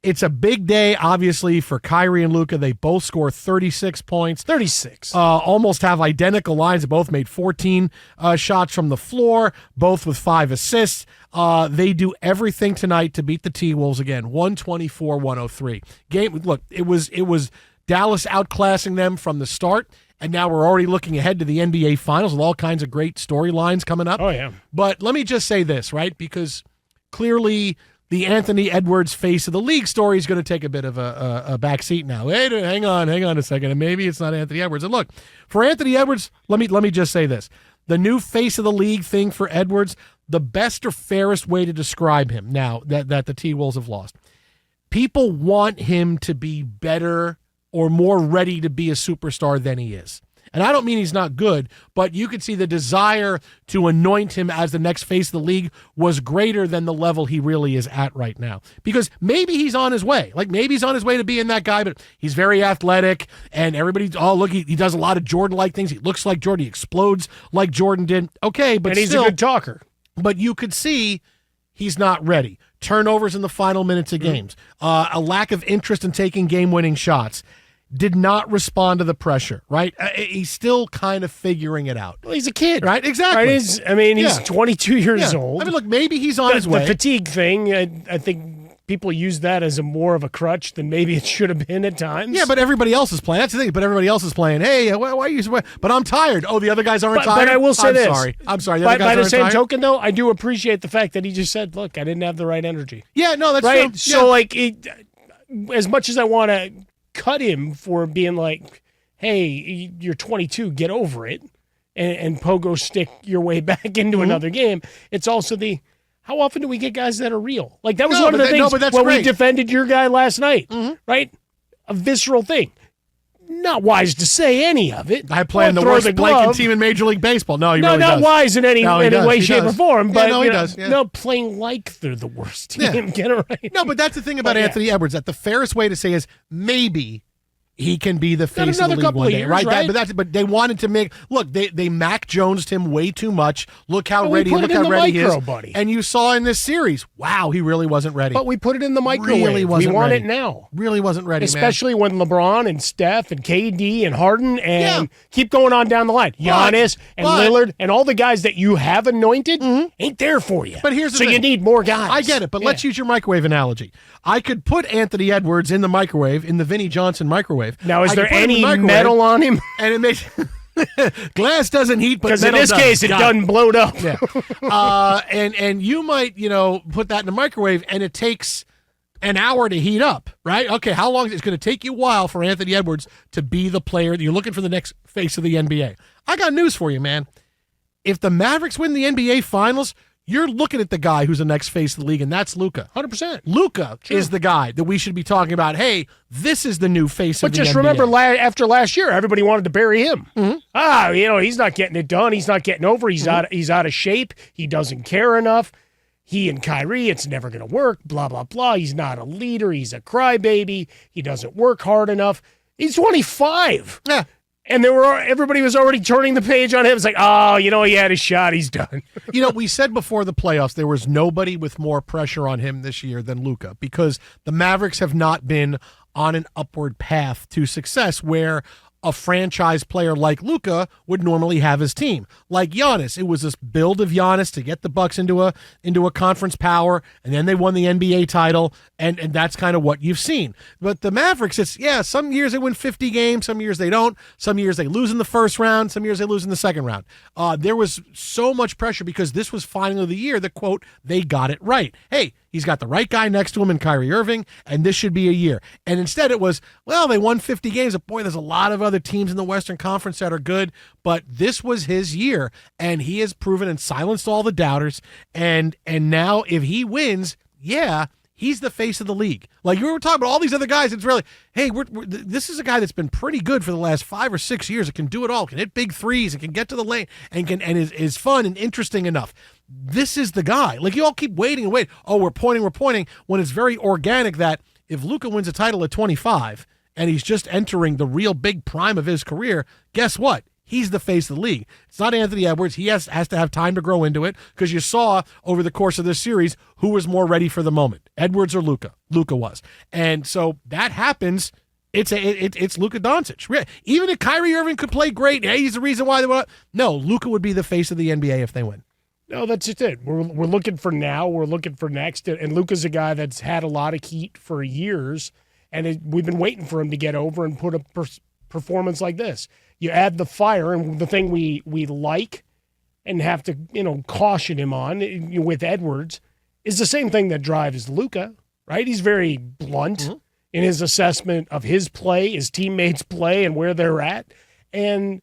It's a big day, obviously, for Kyrie and Luka. They both score 36 points. 36. Almost have identical lines. They both made 14 shots from the floor, both with 5 assists. They do everything tonight to beat the T-Wolves again, 124-103. Look, it was Dallas outclassing them from the start, and now we're already looking ahead to the NBA Finals with all kinds of great storylines coming up. Oh, yeah. But let me just say this, right? Because clearly the Anthony Edwards face of the league story is going to take a bit of a back seat now. Hey, hang on a second, and maybe it's not Anthony Edwards. And look, for Anthony Edwards, let me just say this. The new face of the league thing for Edwards, the best or fairest way to describe him now that the T-Wolves have lost. People want him to be better or more ready to be a superstar than he is. And I don't mean he's not good, but you could see the desire to anoint him as the next face of the league was greater than the level he really is at right now. Because maybe he's on his way. Like, maybe he's on his way to being that guy, but he's very athletic, and everybody, look, he does a lot of Jordan-like things. He looks like Jordan. He explodes like Jordan did. Okay, but and he's still, a good talker. But you could see he's not ready. Turnovers in the final minutes of games. A lack of interest in taking game-winning shots. Did not respond to the pressure, right? He's still kind of figuring it out. Well, he's a kid. Right, exactly. Right? He's 22 years old. I mean, look, maybe he's on his way. The fatigue thing, I think people use that as more of a crutch than maybe it should have been at times. Yeah, but everybody else is playing. That's the thing. But everybody else is playing. Hey, why are you? But I'm tired. Oh, the other guys aren't tired? But I will say I'm this. I'm sorry. By the same token, though, I do appreciate the fact that he just said, look, I didn't have the right energy. Yeah, no, that's right. true. So, yeah. As much as I want to cut him for being like, hey, you're 22, get over it, and pogo stick your way back into another game, it's also how often do we get guys that are real? Like, that was one of the things when we defended your guy last night, right? A visceral thing. Not wise to say any of it. I play in the worst blanket team in Major League Baseball. No, he really does. Not wise in any way, shape, or form. But he does. Yeah. No, playing like they're the worst team. Yeah. Get it right. No, but that's the thing about Anthony Edwards. That the fairest way to say is maybe he can be the face of the league one day, right? But they wanted to make they Mac Jonesed him way too much. Look how ready he is. Buddy. And you saw in this series, wow, he really wasn't ready. But we put it in the microwave. We want it now. Really wasn't ready, especially when LeBron and Steph and KD and Harden and keep going on down the line. Giannis and Lillard and all the guys that you have anointed ain't there for you. But here's the thing. You need more guys. I get it, but let's use your microwave analogy. I could put Anthony Edwards in the microwave, in the Vinnie Johnson microwave. Now, is there any metal on him? And it makes glass doesn't heat, but because in this case it doesn't blow up. Yeah. And you might put that in the microwave, and it takes an hour to heat up, right? Okay, how long is it? It's going to take you a while for Anthony Edwards to be the player that you're looking for, the next face of the NBA. I got news for you, man. If the Mavericks win the NBA Finals, you're looking at the guy who's the next face of the league, and that's Luka. 100%. Luka is the guy that we should be talking about. Hey, this is the new face of the NBA. But just remember, after last year, everybody wanted to bury him. He's not getting it done. He's not getting over. He's out of shape. He doesn't care enough. He and Kyrie, it's never going to work, blah, blah, blah. He's not a leader. He's a crybaby. He doesn't work hard enough. He's 25. Yeah. And everybody was already turning the page on him. It's like, he had his shot. He's done. We said before the playoffs there was nobody with more pressure on him this year than Luka, because the Mavericks have not been on an upward path to success where a franchise player like Luka would normally have his team. Like Giannis, it was this build of Giannis to get the Bucks into a conference power, and then they won the NBA title, and that's kind of what you've seen. But the Mavericks, some years they win 50 games, some years they don't, some years they lose in the first round, some years they lose in the second round. There was so much pressure because this was finally the year that, quote, they got it right. Hey, he's got the right guy next to him in Kyrie Irving, and this should be a year. And instead it was, they won 50 games. But boy, there's a lot of other teams in the Western Conference that are good, but this was his year, and he has proven and silenced all the doubters. And now if he wins, he's the face of the league. Like you were talking about all these other guys, it's really, hey, this is a guy that's been pretty good for the last 5 or 6 years. It can do it all. It can hit big threes. It can get to the lane and is fun and interesting enough. This is the guy. Like you all keep waiting and waiting. Oh, we're pointing when it's very organic that if Luka wins a title at 25 and he's just entering the real big prime of his career, guess what? he's the face of the league. It's not Anthony Edwards. He has to have time to grow into it, because you saw over the course of this series who was more ready for the moment, Edwards or Luka. Luka was. And so that happens. It's Luka Doncic. Even if Kyrie Irving could play great, hey, he's the reason why they won. No, Luka would be the face of the NBA if they win. No, that's just it. We're looking for now. We're looking for next. And Luka's a guy that's had a lot of heat for years, and we've been waiting for him to get over and put a performance like this. You add the fire, and the thing we like and have to caution him on with Edwards is the same thing that drives Luka, right? He's very blunt in his assessment of his play, his teammates' play, and where they're at, and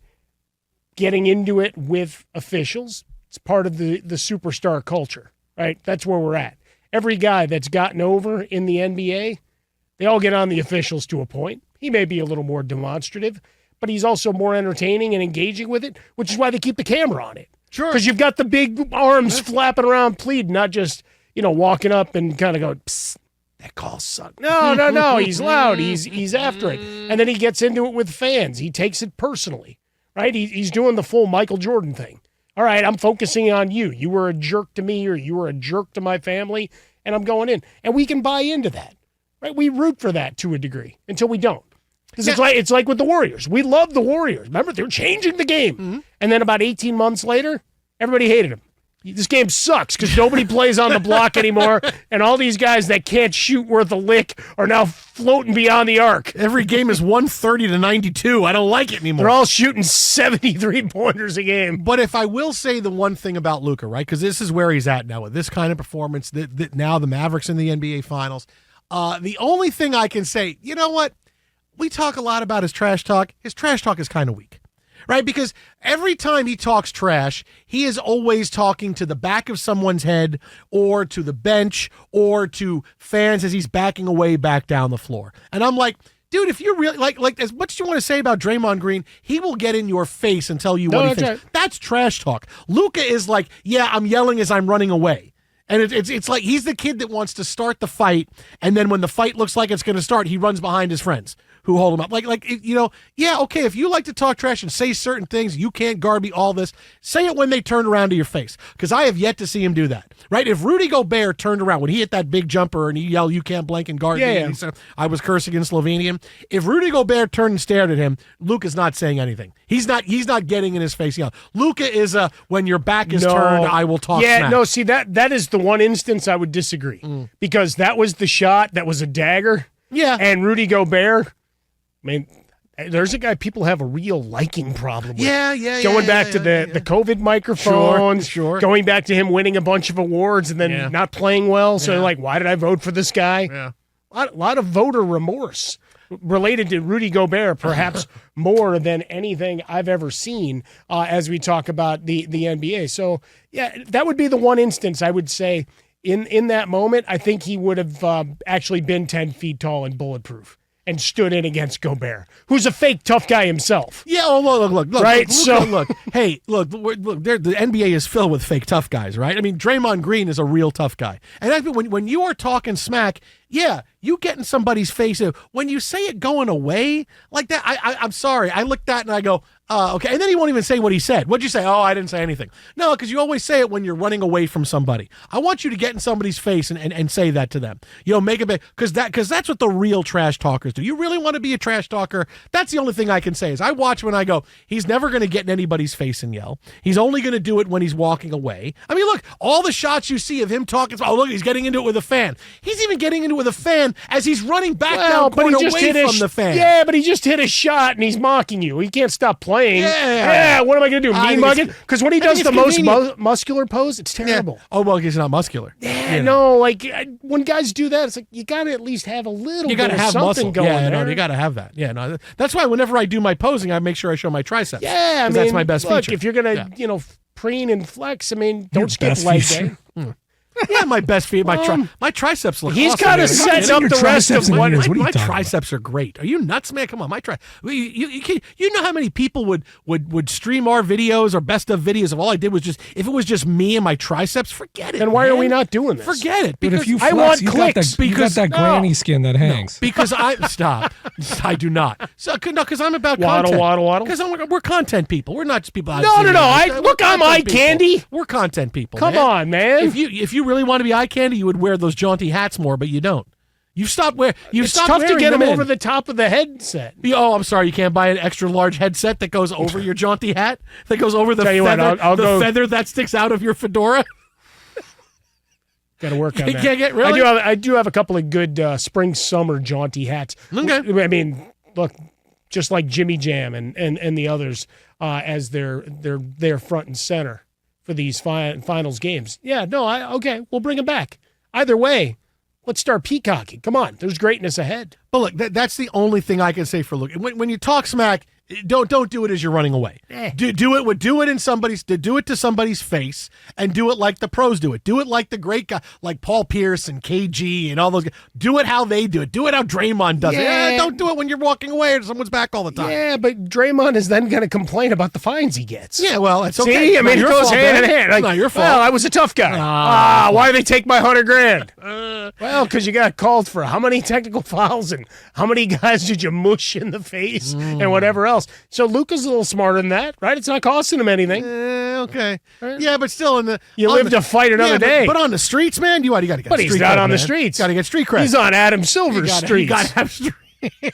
getting into it with officials. It's part of the superstar culture, right? That's where we're at. Every guy that's gotten over in the NBA, they all get on the officials to a point. He may be a little more demonstrative, but he's also more entertaining and engaging with it, which is why they keep the camera on it. Sure. Because you've got the big arms flapping around pleading, not just, walking up and kind of going, psst, that call sucked. No. He's loud. He's after it. And then he gets into it with fans. He takes it personally, right? He's doing the full Michael Jordan thing. All right, I'm focusing on you. You were a jerk to me, or you were a jerk to my family, and I'm going in. And we can buy into that, right? We root for that to a degree until we don't. Because it's like with the Warriors. We love the Warriors. Remember, they're changing the game. And then about 18 months later, everybody hated them. This game sucks because nobody plays on the block anymore, and all these guys that can't shoot worth a lick are now floating beyond the arc. Every game is 130-92. I don't like it anymore. They're all shooting 73-pointers a game. But if I will say the one thing about Luka, right, because this is where he's at now with this kind of performance, that now the Mavericks in the NBA Finals, the only thing I can say, you know what? We talk a lot about his trash talk. His trash talk is kind of weak. Right? Because every time he talks trash, he is always talking to the back of someone's head or to the bench or to fans as he's backing away back down the floor. And I'm like, dude, if you're really like as much as you want to say about Draymond Green, he will get in your face and tell you what he thinks. Right. That's trash talk. Luka is like, yeah, I'm yelling as I'm running away. And it's like he's the kid that wants to start the fight, and then when the fight looks like it's going to start, he runs behind his friends who hold him up. Yeah, okay, if you like to talk trash and say certain things, you can't guard me, all this, say it when they turn around to your face, because I have yet to see him do that, right? If Rudy Gobert turned around, when he hit that big jumper and he yelled, you can't blank and guard me, and he said, I was cursing in Slovenian. If Rudy Gobert turned and stared at him, Luka's not saying anything. He's not getting in his face. Luka is when your back is turned, I will talk smack. No, see, that is the one instance I would disagree, because that was the shot that was a dagger. Yeah. And Rudy Gobert, I mean, there's a guy people have a real liking problem with. Going back to the COVID microphones, sure. Going back to him winning a bunch of awards and then not playing well. So like, why did I vote for this guy? Yeah. A lot of voter remorse related to Rudy Gobert, perhaps more than anything I've ever seen as we talk about the NBA. So, yeah, that would be the one instance I would say in that moment, I think he would have actually been 10 feet tall and bulletproof and stood in against Gobert, who's a fake tough guy himself. Yeah, look. Right? Hey, look, the NBA is filled with fake tough guys, right? I mean, Draymond Green is a real tough guy. And I think when you are talking smack, yeah, you get in somebody's face. When you say it going away like that, I'm sorry. I look at that and I go, okay. And then he won't even say what he said. What'd you say? Oh, I didn't say anything. No, because you always say it when you're running away from somebody. I want you to get in somebody's face and say that to them. Make it big, because that's what the real trash talkers do. You really want to be a trash talker? That's the only thing I can say is I watch when I go, he's never going to get in anybody's face and yell. He's only going to do it when he's walking away. I mean, look, all the shots you see of him talking, oh, look, he's getting into it with a fan. He's even getting into it with a fan as he's running back down court away from the fan. Yeah, but he just hit a shot and he's mocking you. He can't stop playing. Yeah, what am I going to do? Mean mugging? Because when he does the most muscular pose, it's terrible. Yeah. Oh, well, he's not muscular. Yeah, no, like when guys do that, it's like you got to at least have a little bit of something going there. No, you got to have that. Yeah, no, that's why whenever I do my posing, I make sure I show my triceps. Yeah, I mean, that's my best feature. If you're going to, preen and flex, I mean, don't skip leg day. Yeah, my best feet, my triceps look. He's awesome, kind of man. setting up the rest of what what. are you My talking triceps are great. Are you nuts, man? Come on, you know how many people would stream our videos or best of videos if all I did was just if it was just me and my triceps? Forget it. Then why man. are we not doing this? Forget it. But Because if you I flex, want you clicks. got that granny skin that hangs. because I stop. I do not. So no, because I'm about Waddle, content. waddle. Because we're content people. We're not just people. No. I'm eye content candy. people. We're content people. Come man. on, man. If you really want to be eye candy, you would wear those jaunty hats more, but you don't. You've stopped wearing. It's tough to get them over the top of the headset. Oh, I'm sorry. You can't buy an extra large headset that goes over your jaunty hat. That goes over the Tell you feather. what, I'll go. Feather that sticks out of your fedora. Got to work on You that. can't get really. I do have a couple of good spring summer jaunty hats. Okay. I mean, look, just like Jimmy Jam and the others as they're front and center for these finals games. Yeah, no, okay, we'll bring them back. Either way, let's start peacocking. Come on, there's greatness ahead. But look, that's the only thing I can say for Luka. When you talk smack, don't do it as you're running away. Do it to somebody's face and do it like the pros do it. Do it like the great guy, like Paul Pierce and KG and all those guys. Do it how they do it. Do it how Draymond does it. Don't do it when you're walking away or someone's back all the time. Yeah, but Draymond is then going to complain about the fines he gets. Yeah, well, that's okay. See, I mean, it goes hand in hand. Like, not your fault. Well, I was a tough guy. Why they take my $100,000? Well, because you got called for how many technical fouls and how many guys did you mush in the face and whatever else. So Luka's a little smarter than that, right? It's not costing him anything. Okay. Yeah, but still You live to fight another day. But on the streets, man, you got to get. But he's not on the streets. Got to get street cred. He's on Adam Silver's streets. You got to have street.